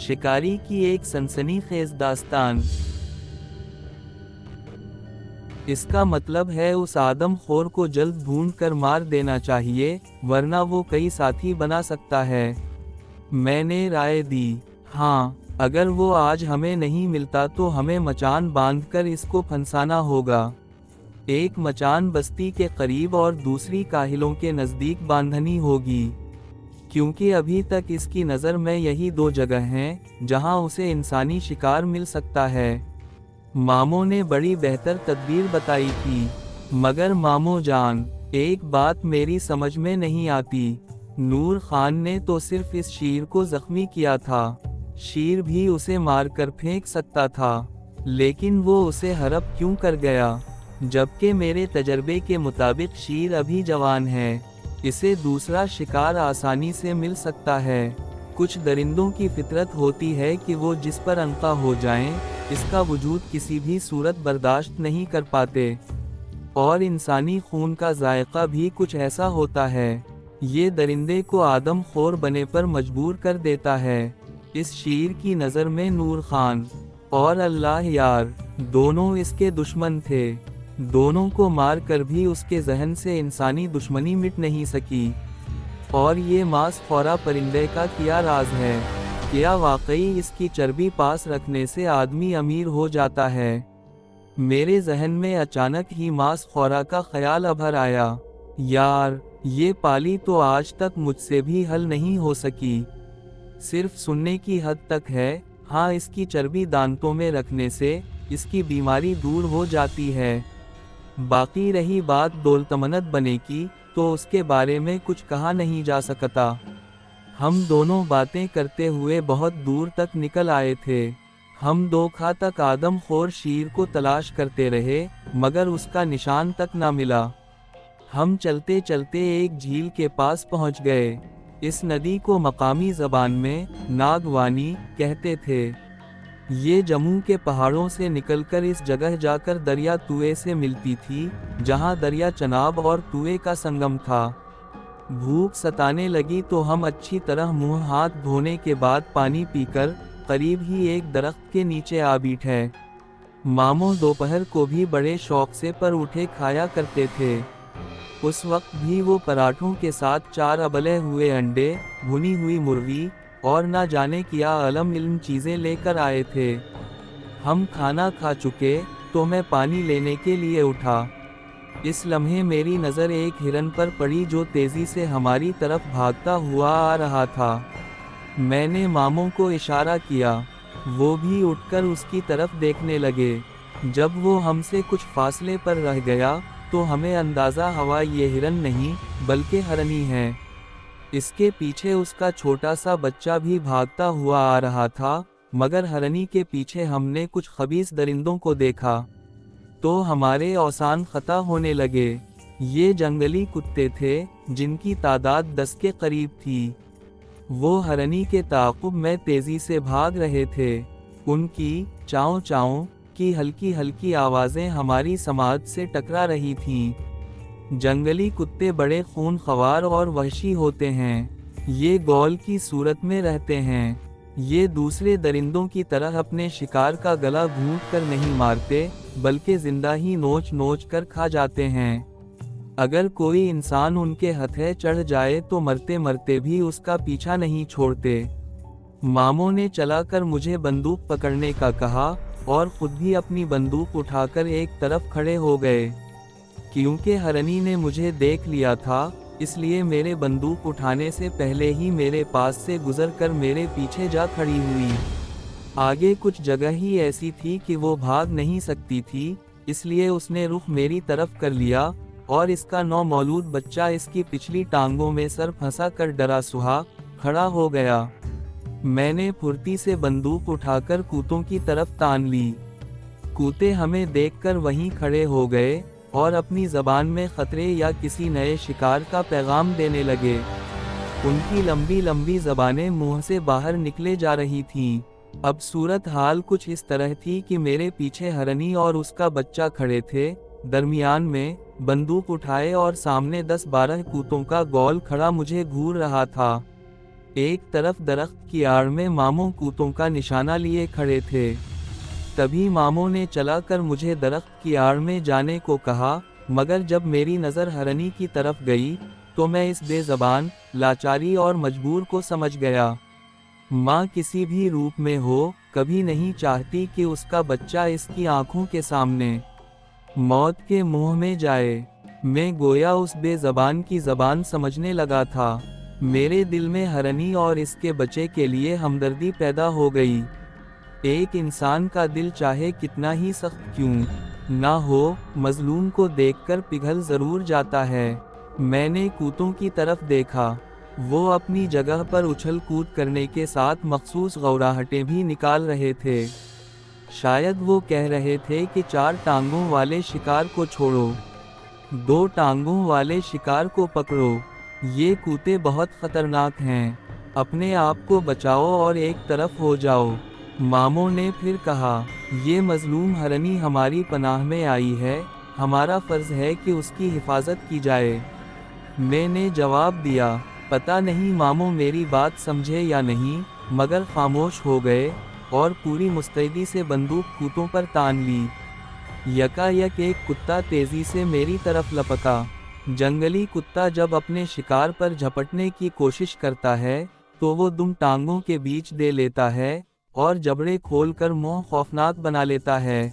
शिकारी की एक सनसनीखेज दास्तान। इसका मतलब है उस आदमखोर को जल्द ढूंढ कर मार देना चाहिए, वरना वो कई साथी बना सकता है। मैंने राय दी, हाँ, अगर वो आज हमें नहीं मिलता तो हमें मचान बांधकर इसको फंसाना होगा। एक मचान बस्ती के करीब और दूसरी काहिलों के नज़दीक बांधनी होगी, क्योंकि अभी तक इसकी नज़र में यही दो जगह हैं जहां उसे इंसानी शिकार मिल सकता है। मामों ने बड़ी बेहतर तदबीर बताई थी, मगर मामो जान, एक बात मेरी समझ में नहीं आती। नूर खान ने तो सिर्फ इस शेर को जख्मी किया था, शेर भी उसे मारकर फेंक सकता था, लेकिन वो उसे हड़प क्यों कर गया? जबकि मेरे तजर्बे के मुताबिक शेर अभी जवान है, इसे दूसरा शिकार आसानी से मिल सकता है। कुछ दरिंदों की फितरत होती है कि वो जिस पर अंका हो जाएं, इसका वजूद किसी भी सूरत बर्दाश्त नहीं कर पाते, और इंसानी खून का जायका भी कुछ ऐसा होता है, ये दरिंदे को आदमखोर बने पर मजबूर कर देता है। इस शेर की नज़र में नूर खान और अल्लाह यार दोनों इसके दुश्मन थे। दोनों को मार कर भी उसके जहन से इंसानी दुश्मनी मिट नहीं सकी। और ये मांस खौरा परिंदे का क्या राज है? क्या वाकई इसकी चर्बी पास रखने से आदमी अमीर हो जाता है? मेरे जहन में अचानक ही मांस खौरा का ख्याल अभर आया। यार, ये पाली तो आज तक मुझसे भी हल नहीं हो सकी, सिर्फ सुनने की हद तक है। हाँ, इसकी चर्बी दांतों में रखने से इसकी बीमारी दूर हो जाती है। बाकी रही बात दौलतमंद बने की, तो उसके बारे में कुछ कहा नहीं जा सकता। हम दोनों बातें करते हुए बहुत दूर तक निकल आए थे। हम दोखा तक आदमखोर शेर को तलाश करते रहे, मगर उसका निशान तक ना मिला। हम चलते चलते एक झील के पास पहुंच गए। इस नदी को मकामी ज़बान में नागवानी कहते थे। ये जम्मू के पहाड़ों से निकलकर इस जगह जाकर दरिया तुए से मिलती थी, जहां दरिया चनाब और तुए का संगम था। भूख सताने लगी तो हम अच्छी तरह मुंह हाथ धोने के बाद पानी पीकर करीब ही एक दरख्त के नीचे आ बैठे। मामो दोपहर को भी बड़े शौक से पर उठे खाया करते थे। उस वक्त भी वो पराठों के साथ 4 उबले हुए अंडे, भुनी हुई मुर्गी और ना जाने क्या अलम इल्म चीज़ें लेकर आए थे। हम खाना खा चुके तो मैं पानी लेने के लिए उठा। इस लम्हे मेरी नज़र एक हिरन पर पड़ी जो तेज़ी से हमारी तरफ भागता हुआ आ रहा था। मैंने मामों को इशारा किया, वो भी उठकर उसकी तरफ देखने लगे। जब वो हमसे कुछ फासले पर रह गया तो हमें अंदाज़ा हुआ ये हिरन नहीं बल्कि हरनी है। इसके पीछे उसका छोटा सा बच्चा भी भागता हुआ आ रहा था, मगर हरनी के पीछे हमने कुछ खबीस दरिंदों को देखा तो हमारे औसान खता होने लगे। ये जंगली कुत्ते थे जिनकी तादाद 10 के करीब थी। वो हरनी के ताक़ुब में तेज़ी से भाग रहे थे। उनकी चाँव चाँव की हल्की हल्की आवाज़ें हमारी समाज से टकरा रही थीं। जंगली कुत्ते बड़े खूनख्वार और वहशी होते हैं। ये गौल की सूरत में रहते हैं। ये दूसरे दरिंदों की तरह अपने शिकार का गला घूंट कर नहीं मारते, बल्कि जिंदा ही नोच नोच कर खा जाते हैं। अगर कोई इंसान उनके हथे चढ़ जाए तो मरते मरते भी उसका पीछा नहीं छोड़ते। मामों ने चलाकर मुझे बंदूक पकड़ने का कहा और खुद भी अपनी बंदूक उठाकर एक तरफ खड़े हो गए। क्योंकि हरनी ने मुझे देख लिया था, इसलिए मेरे बंदूक उठाने से पहले ही मेरे पास से गुजरकर मेरे पीछे जा खड़ी हुई। आगे कुछ जगह ही ऐसी थी कि वो भाग नहीं सकती थी, इसलिए उसने रुख मेरी तरफ कर लिया और इसका नौमौलूद बच्चा इसकी पिछली टांगों में सर फंसा कर डरा सुहा खड़ा हो गया। मैंने फुर्ती से बंदूक उठाकर कूतों की तरफ तान ली। कूते हमें देखकर वहीं खड़े हो गए और अपनी ज़बान में खतरे या किसी नए शिकार का पैगाम देने लगे। उनकी लंबी लंबी ज़बानें मुंह से बाहर निकले जा रही थीं। अब सूरत हाल कुछ इस तरह थी कि मेरे पीछे हरनी और उसका बच्चा खड़े थे, दरमियान में बंदूक उठाए और सामने 10-12 कूतों का गौल खड़ा मुझे घूर रहा था। ایک طرف درخت کی آڑ میں ماموں کوتوں کا نشانہ لیے کھڑے تھے۔ تبھی ماموں نے چلا کر مجھے درخت کی آڑ میں جانے کو کہا، مگر جب میری نظر ہرنی کی طرف گئی تو میں اس بے زبان، لاچاری اور مجبور کو سمجھ گیا۔ ماں کسی بھی روپ میں ہو، کبھی نہیں چاہتی کہ اس کا بچہ اس کی آنکھوں کے سامنے موت کے منہ میں جائے۔ میں گویا اس بے زبان کی زبان سمجھنے لگا تھا۔ میرے دل میں ہرنی اور اس کے بچے کے لیے ہمدردی پیدا ہو گئی۔ ایک انسان کا دل چاہے کتنا ہی سخت کیوں نہ ہو، مظلوم کو دیکھ کر پگھل ضرور جاتا ہے۔ میں نے کوتوں کی طرف دیکھا۔ وہ اپنی جگہ پر اچھل کود کرنے کے ساتھ مخصوص غوراہٹیں بھی نکال رہے تھے۔ شاید وہ کہہ رہے تھے کہ 4 ٹانگوں والے شکار کو چھوڑو، 2 ٹانگوں والے شکار کو پکڑو۔ یہ کوتے بہت خطرناک ہیں، اپنے آپ کو بچاؤ اور ایک طرف ہو جاؤ۔ ماموں نے پھر کہا، یہ مظلوم ہرنی ہماری پناہ میں آئی ہے، ہمارا فرض ہے کہ اس کی حفاظت کی جائے۔ میں نے جواب دیا، پتہ نہیں ماموں میری بات سمجھے یا نہیں، مگر خاموش ہو گئے اور پوری مستعدی سے بندوق کوتوں پر تان لی۔ یکا یک ایک کتا تیزی سے میری طرف لپکا۔ جنگلی کتا جب اپنے شکار پر جھپٹنے کی کوشش کرتا ہے تو وہ دم ٹانگوں کے بیچ دے لیتا ہے اور جبڑے کھول کر منہ خوفناک بنا لیتا ہے۔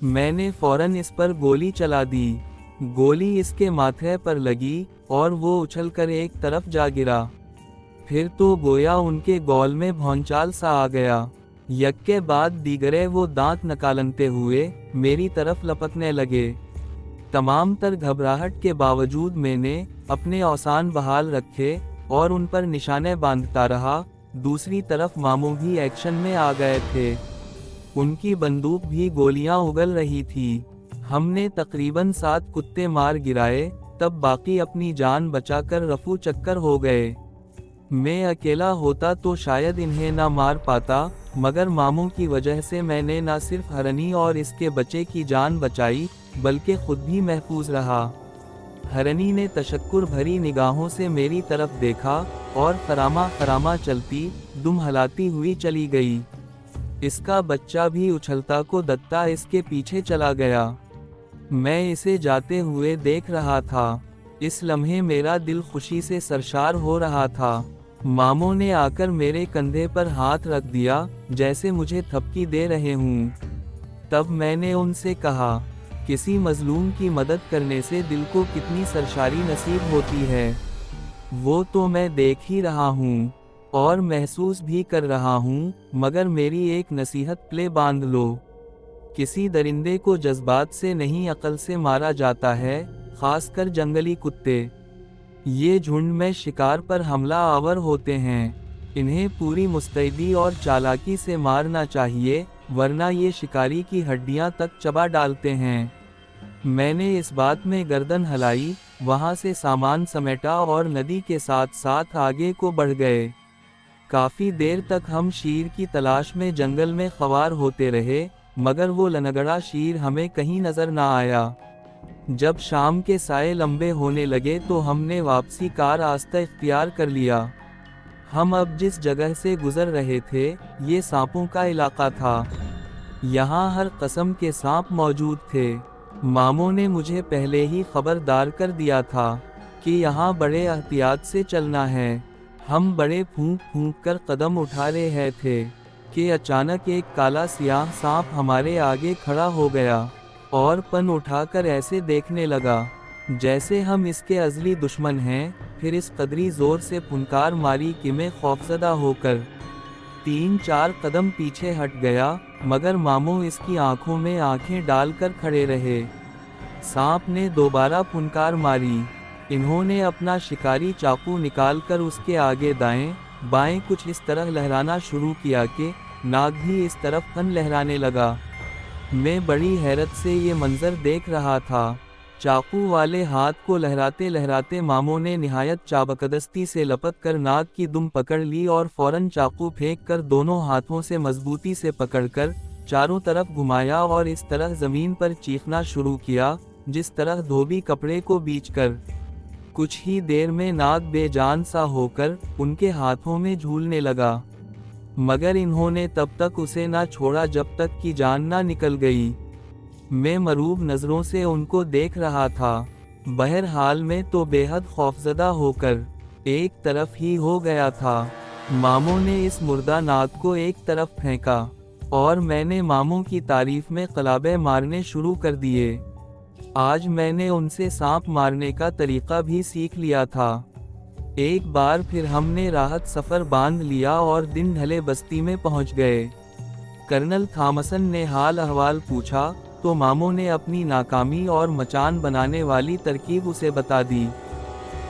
میں نے فوراً اس پر گولی چلا دی۔ گولی اس کے ماتھے پر لگی اور وہ اچھل کر ایک طرف جا گرا۔ پھر تو گویا ان کے گول میں بھونچال سا آ گیا۔ یک کے بعد دیگرے وہ دانت نکالتے ہوئے میری طرف لپکنے لگے۔ تمام تر گھبراہٹ کے باوجود میں نے اپنے اوسان بحال رکھے اور ان پر نشانے باندھتا رہا۔ دوسری طرف ماموں بھی ایکشن میں آ گئے تھے۔ ان کی بندوق بھی گولیاں اگل رہی تھی۔ ہم نے تقریباً 7 کتے مار گرائے، تب باقی اپنی جان بچا کر رفو چکر ہو گئے۔ میں اکیلا ہوتا تو شاید انہیں نہ مار پاتا، مگر ماموں کی وجہ سے میں نے نہ صرف ہرنی اور اس کے بچے کی جان بچائی بلکہ خود بھی محفوظ رہا۔ ہرنی نے تشکر بھری نگاہوں سے میری طرف دیکھا اور خراما خراما چلتی، دم ہلاتی ہوئی چلی گئی۔ اس کا بچہ بھی اچھلتا کو دتا اس کے پیچھے چلا گیا۔ میں اسے جاتے ہوئے دیکھ رہا تھا۔ اس لمحے میرا دل خوشی سے سرشار ہو رہا تھا۔ ماموں نے آ کر میرے کندھے پر ہاتھ رکھ دیا جیسے مجھے تھپکی دے رہے ہوں۔ تب میں نے ان سے کہا، کسی مظلوم کی مدد کرنے سے دل کو کتنی سرشاری نصیب ہوتی ہے۔ وہ تو میں دیکھ ہی رہا ہوں اور محسوس بھی کر رہا ہوں، مگر میری ایک نصیحت پلے باندھ لو۔ کسی درندے کو جذبات سے نہیں عقل سے مارا جاتا ہے، خاص کر جنگلی کتے۔ یہ جھنڈ میں شکار پر حملہ آور ہوتے ہیں، انہیں پوری مستعدی اور چالاکی سے مارنا چاہیے، ورنہ یہ شکاری کی ہڈیاں تک چبا ڈالتے ہیں۔ میں نے اس بات میں گردن ہلائی، وہاں سے سامان سمیٹا اور ندی کے ساتھ ساتھ آگے کو بڑھ گئے۔ کافی دیر تک ہم شیر کی تلاش میں جنگل میں خوار ہوتے رہے، مگر وہ لنگڑا شیر ہمیں کہیں نظر نہ آیا۔ جب شام کے سائے لمبے ہونے لگے تو ہم نے واپسی کا راستہ اختیار کر لیا۔ ہم اب جس جگہ سے گزر رہے تھے، یہ سانپوں کا علاقہ تھا۔ یہاں ہر قسم کے سانپ موجود تھے۔ ماموں نے مجھے پہلے ہی خبردار کر دیا تھا کہ یہاں بڑے احتیاط سے چلنا ہے۔ ہم بڑے پھونک پھونک کر قدم اٹھا رہے تھے کہ اچانک ایک کالا سیاہ سانپ ہمارے آگے کھڑا ہو گیا اور پن اٹھا کر ایسے دیکھنے لگا جیسے ہم اس کے ازلی دشمن ہیں، پھر اس قدری زور سے پھنکار ماری کہ میں خوفزدہ ہو کر 3-4 قدم پیچھے ہٹ گیا، مگر ماموں اس کی آنکھوں میں آنکھیں ڈال کر کھڑے رہے۔ سانپ نے دوبارہ پھنکار ماری۔ انہوں نے اپنا شکاری چاقو نکال کر اس کے آگے دائیں بائیں کچھ اس طرح لہرانا شروع کیا کہ ناگ بھی اس طرف پن لہرانے لگا۔ میں بڑی حیرت سے یہ منظر دیکھ رہا تھا۔ چاقو والے ہاتھ کو لہراتے لہراتے ماموں نے نہایت چابکدستی سے لپک کر ناگ کی دم پکڑ لی اور فوراً چاقو پھینک کر دونوں ہاتھوں سے مضبوطی سے پکڑ کر چاروں طرف گھمایا اور اس طرح زمین پر چیخنا شروع کیا جس طرح دھوبی کپڑے کو بیچ کر कुछ ही देर में नाग बेजान सा होकर उनके हाथों में झूलने लगा, मगर इन्होंने तब तक उसे ना छोड़ा जब तक कि जान ना निकल गई। मैं मरूब नज़रों से उनको देख रहा था, बहरहाल में तो बेहद खौफजदा होकर एक तरफ ही हो गया था। मामों ने इस मुर्दा नाग को एक तरफ फेंका और मैंने मामों की तारीफ में कलाबे मारने शुरू कर दिए। आज मैंने उनसे सांप मारने का तरीका भी सीख लिया था। एक बार फिर हमने राहत सफ़र बांध लिया और दिन ढले बस्ती में पहुंच गए। कर्नल थॉमसन ने हाल अहवाल पूछा तो मामों ने अपनी नाकामी और मचान बनाने वाली तरकीब उसे बता दी।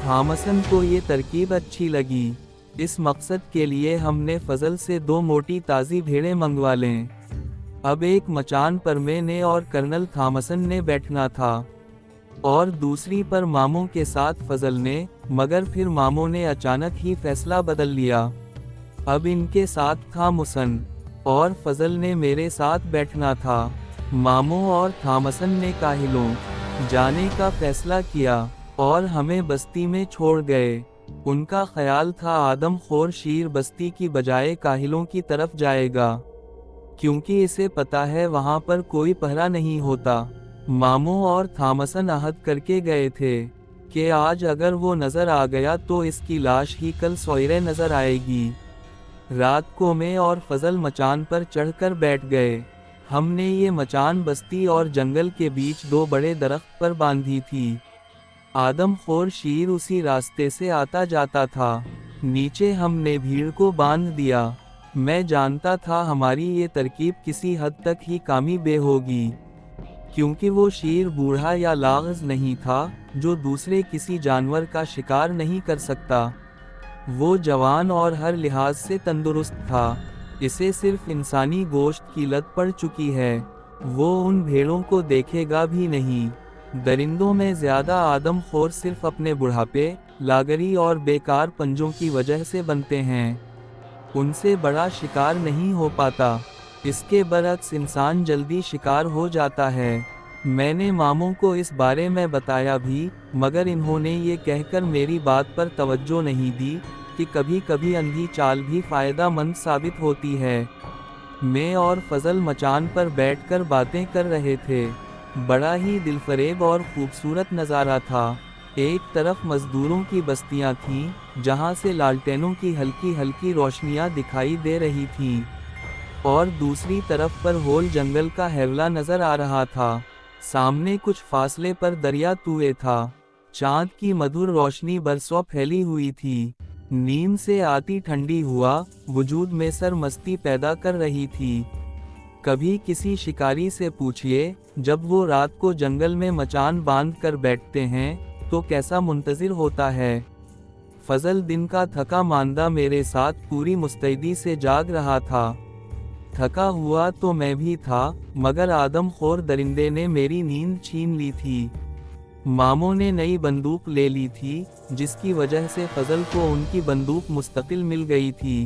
थॉमसन को ये तरकीब अच्छी लगी। इस मकसद के लिए हमने फजल से 2 मोटी ताज़ी भेड़ें मंगवा लें। अब एक मचान पर मैंने और कर्नल थॉमसन ने बैठना था और दूसरी पर मामों के साथ फजल ने, मगर फिर मामों ने अचानक ही फैसला बदल लिया। अब इनके साथ थॉमसन और फजल ने मेरे साथ बैठना था। मामों और थॉमसन ने काहिलों जाने का फैसला किया और हमें बस्ती में छोड़ गए। उनका ख्याल था आदमखोर शीर बस्ती की बजाय काहिलों की तरफ जाएगा, क्योंकि इसे पता है वहां पर कोई पहरा नहीं होता। मामों और थॉमसन अहद करके गए थे कि आज अगर वो नज़र आ गया तो इसकी लाश ही कल सवेरे नज़र आएगी। रात को मैं और फजल मचान पर चढ़कर बैठ गए। हमने ये मचान बस्ती और जंगल के बीच 2 बड़े दरख्त पर बांधी थी। आदमखोर शीर उसी रास्ते से आता जाता था। नीचे हमने भीड़ को बांध दिया। मैं जानता था हमारी ये तरकीब किसी हद तक ही कामयाब होगी, क्योंकि वो शीर बूढ़ा या लागज नहीं था जो दूसरे किसी जानवर का शिकार नहीं कर सकता। वो जवान और हर लिहाज से तंदुरुस्त था। इसे सिर्फ इंसानी गोश्त की लत पड़ चुकी है। वो उन भेड़ों को देखेगा भी नहीं। दरिंदों में ज़्यादा आदमखोर सिर्फ अपने बुढ़ापे, लागरी और बेकार पंजों की वजह से बनते हैं। उनसे बड़ा शिकार नहीं हो पाता। इसके बरक्स इंसान जल्दी शिकार हो जाता है। मैंने मामों को इस बारे में बताया भी, मगर इन्होंने ये कहकर मेरी बात पर तवज्जो नहीं दी कि कभी कभी अंधी चाल भी फ़ायदेमंद साबित होती है। मैं और फजल मचान पर बैठकर बातें कर रहे थे। बड़ा ही दिलफरेब और खूबसूरत नज़ारा था। एक तरफ मज़दूरों की बस्तियां थीं, जहां से लालटेनों की हल्की हल्की रोशनियां दिखाई दे रही थीं, और दूसरी तरफ पर होल जंगल का हैवला नज़र आ रहा था। सामने कुछ फासले पर दरिया तूए था। चाँद की मधुर रोशनी बरसों फैली हुई थी। नींद से आती ठंडी हुआ वजूद में सर मस्ती पैदा कर रही थी। कभी किसी शिकारी से पूछिए, जब वो रात को जंगल में मचान बांध कर बैठते हैं तो कैसा मुंतज़िर होता है। फजल दिन का थका मांदा मेरे साथ पूरी मुस्तैदी से जाग रहा था। थका हुआ तो मैं भी था, मगर आदमखोर दरिंदे ने मेरी नींद छीन ली थी। मामों ने नई बंदूक ले ली थी, जिसकी वजह से फजल को उनकी बंदूक मुस्तकिल मिल गई थी।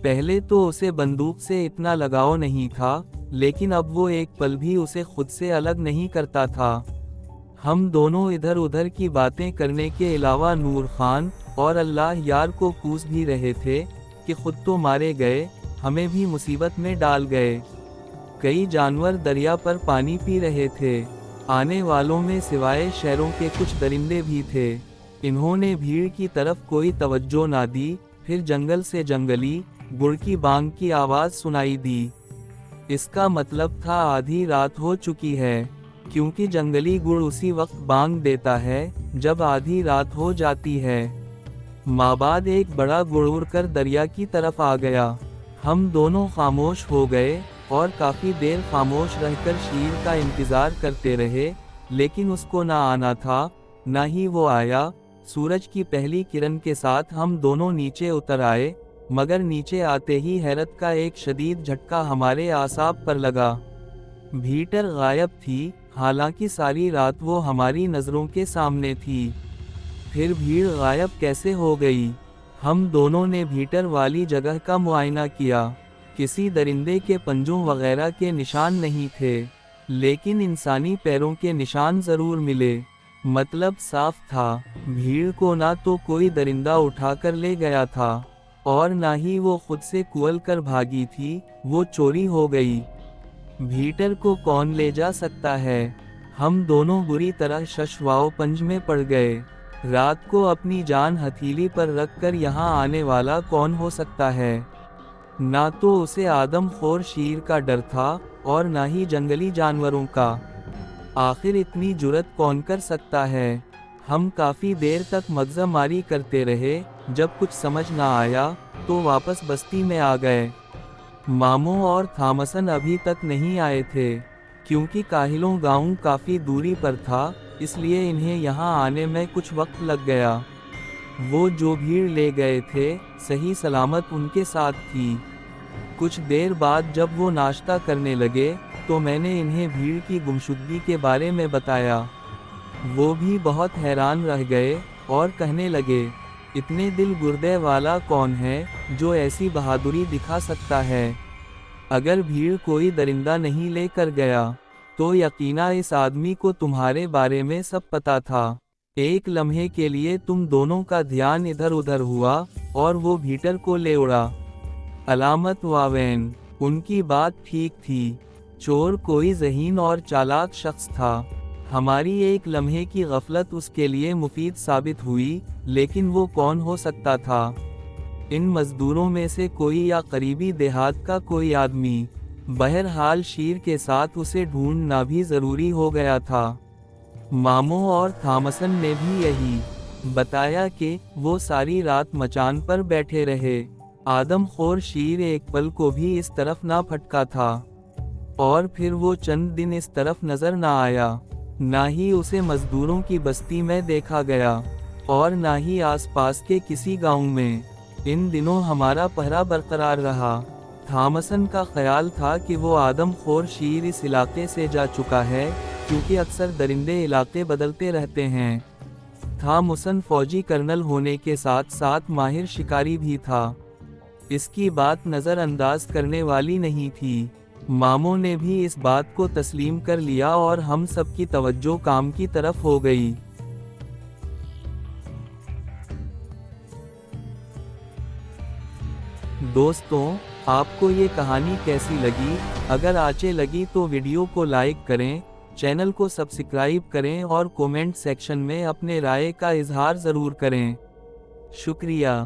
पहले तो उसे बंदूक से इतना लगाव नहीं था, लेकिन अब वो एक पल भी उसे खुद से अलग नहीं करता था। हम दोनों इधर उधर की बातें करने के अलावा नूर खान और अल्लाह यार को कूस भी रहे थे कि खुद तो मारे गए, हमें भी मुसीबत में डाल गए। कई जानवर दरिया पर पानी पी रहे थे। आने वालों में सिवाय शहरों के कुछ दरिंदे भी थे। इन्होंने भीड़ की तरफ कोई तवज्जो ना दी। फिर जंगल से जंगली गुड़ की बांग की आवाज़ सुनाई दी। इसका मतलब था आधी रात हो चुकी है, क्योंकि जंगली गुड़ उसी वक्त बांग देता है जब आधी रात हो जाती है। माबाद एक बड़ा गुड़ उड़कर दरिया की तरफ आ गया। हम दोनों खामोश हो गए और काफ़ी देर खामोश रहकर शीर का इंतज़ार करते रहे, लेकिन उसको ना आना था, ना ही वो आया। सूरज की पहली किरण के साथ हम दोनों नीचे उतर आए, मगर नीचे आते ही हैरत का एक शदीद झटका हमारे आसाब पर लगा। भीटर गायब थी, हालांकि सारी रात वो हमारी नज़रों के सामने थी। फिर भीड़ गायब कैसे हो गई? हम दोनों ने भीटर वाली जगह का मुआयना किया। किसी दरिंदे के पंजों वगैरह के निशान नहीं थे, लेकिन इंसानी पैरों के निशान ज़रूर मिले। मतलब साफ था, भीड़ को ना तो कोई दरिंदा उठाकर ले गया था और ना ही वो खुद से कुचल कर भागी थी, वो चोरी हो गई। भीतर को कौन ले जा सकता है? हम दोनों बुरी तरह शशवाओपंज में पड़ गए। रात को अपनी जान हथेली पर रखकर यहाँ आने वाला कौन हो सकता है? ना तो उसे आदमखोर शेर का डर था और ना ही जंगली जानवरों का। आखिर इतनी जुर्रत कौन कर सकता है? हम काफी देर तक मगजमारी करते रहे, जब कुछ समझ ना आया तो वापस बस्ती में आ गए। मामो और थॉमसन अभी तक नहीं आए थे, क्योंकि काहिलों गांव काफी दूरी पर था, इसलिए इन्हें यहाँ आने में कुछ वक्त लग गया। वो जो भीड़ ले गए थे, सही सलामत उनके साथ थी। कुछ देर बाद जब वो नाश्ता करने लगे, तो मैंने इन्हें भीड़ की गुमशुदगी के बारे में बताया। वो भी बहुत हैरान रह गए और कहने लगे, इतने दिल गुर्दे वाला कौन है जो ऐसी बहादुरी दिखा सकता है? अगर भीड़ कोई दरिंदा नहीं लेकर गया, तो यकीना इस आदमी को तुम्हारे बारे में सब पता था। एक लम्हे के लिए तुम दोनों का ध्यान इधर उधर हुआ और वो भीतर को ले उड़ा। अलामत वावेन, उनकी बात ठीक थी। चोर कोई ज़हीन और चालाक शख्स था। हमारी एक लम्हे की गफलत उसके लिए मुफीद साबित हुई, लेकिन वो कौन हो सकता था? इन मजदूरों में से कोई या करीबी देहात का कोई आदमी। बहरहाल शेर के साथ उसे ढूंढना भी ज़रूरी हो गया था। मामो और थॉमसन ने भी यही बताया कि वो सारी रात मचान पर बैठे रहे। आदमखोर शेर एक पल को भी इस तरफ ना फटका था, और फिर वो चंद दिन इस तरफ नजर ना आया। ना ही उसे मजदूरों की बस्ती में देखा गया और ना ही आसपास के किसी गांव में। इन दिनों हमारा पहरा बरकरार रहा। थॉमसन का ख्याल था कि वो आदमखोर शेर इस इलाके से जा चुका है, क्योंकि अक्सर दरिंदे इलाके बदलते रहते हैं। थॉमसन फौजी कर्नल होने के साथ साथ माहिर शिकारी भी था। इसकी बात नज़रअंदाज करने वाली नहीं थी। मामो ने भी इस बात को तस्लीम कर लिया और हम सब की तवज्जो काम की तरफ हो गई। दोस्तों, आपको ये कहानी कैसी लगी? अगर अच्छी लगी तो वीडियो को लाइक करें, चैनल को सब्सक्राइब करें और कमेंट सेक्शन में अपने राय का इजहार ज़रूर करें। शुक्रिया।